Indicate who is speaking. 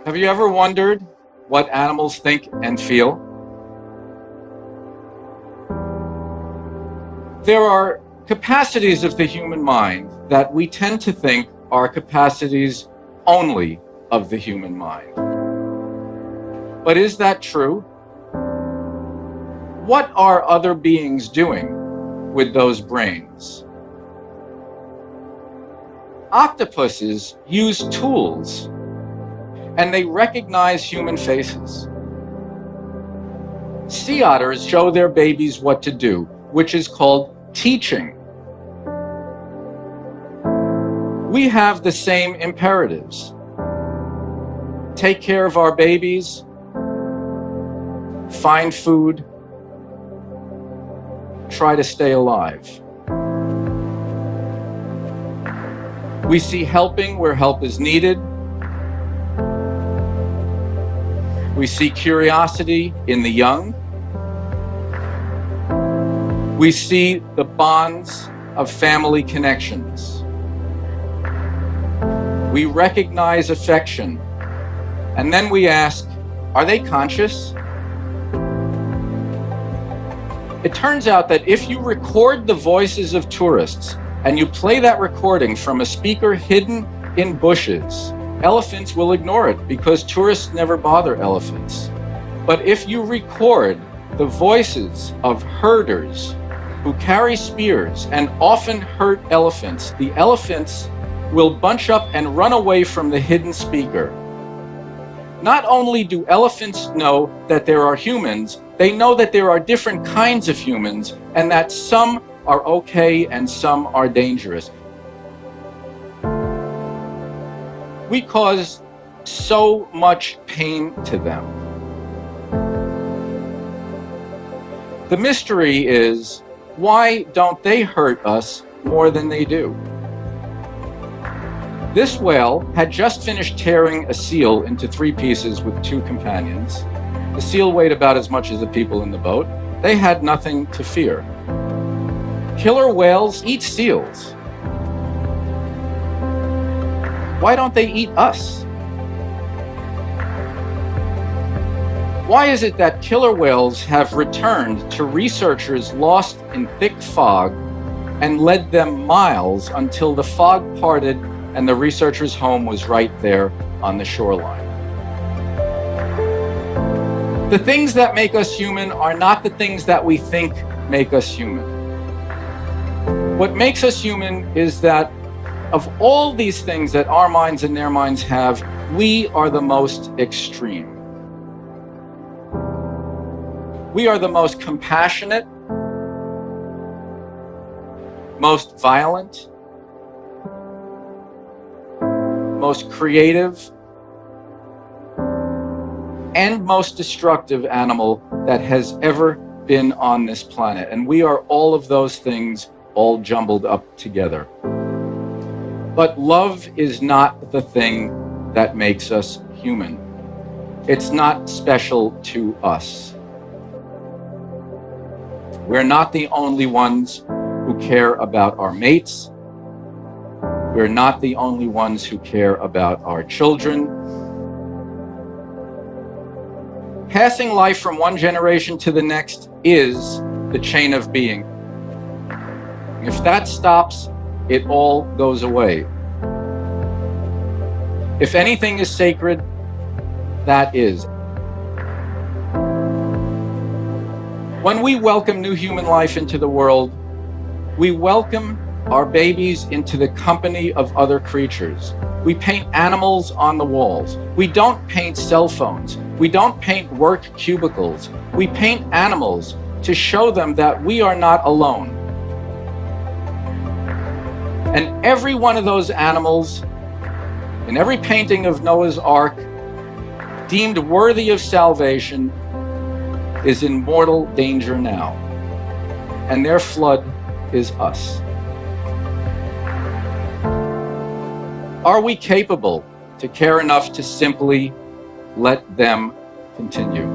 Speaker 1: Have you ever wondered what animals think and feel? There are capacities of the human mind that we tend to think are capacities only of the human mind. But is that true? What are other beings doing with those brains? Octopuses use tools, and they recognize human faces. Sea otters show their babies what to do, which is called teaching. We have the same imperatives. Take care of our babies, find food, try to stay alive. We see helping where help is needed. We see curiosity in the young. We see the bonds of family connections. We recognize affection. And then we ask, are they conscious? It turns out that if you record the voices of tourists and you play that recording from a speaker hidden in bushes, elephants will ignore it because tourists never bother elephants. But if you record the voices of herders who carry spears and often hurt elephants, the elephants will bunch up and run away from the hidden speaker. Not only do elephants know that there are humans, they know that there are different kinds of humans and that some are okay and some are dangerous. We cause so much pain to them. The mystery is, why don't they hurt us more than they do? This whale had just finished tearing a seal into 3 pieces with 2 companions. The seal weighed about as much as the people in the boat. They had nothing to fear. Killer whales eat seals. Why don't they eat us? Why is it that killer whales have returned to researchers lost in thick fog and led them miles until the fog parted and the researcher's home was right there on the shoreline? The things that make us human are not the things that we think make us human. What makes us human is that of all these things that our minds and their minds have, we are the most extreme. We are the most compassionate, most violent, most creative, and most destructive animal that has ever been on this planet. And we are all of those things all jumbled up together. But love is not the thing that makes us human. It's not special to us. We're not the only ones who care about our mates. We're not the only ones who care about our children. Passing life from one generation to the next is the chain of being. If that stops, it all goes away. If anything is sacred, that is. When we welcome new human life into the world, we welcome our babies into the company of other creatures. We paint animals on the walls. We don't paint cell phones. We don't paint work cubicles. We paint animals to show them that we are not alone. And every one of those animals, in every painting of Noah's Ark, deemed worthy of salvation, is in mortal danger now. And their flood is us. Are we capable to care enough to simply let them continue?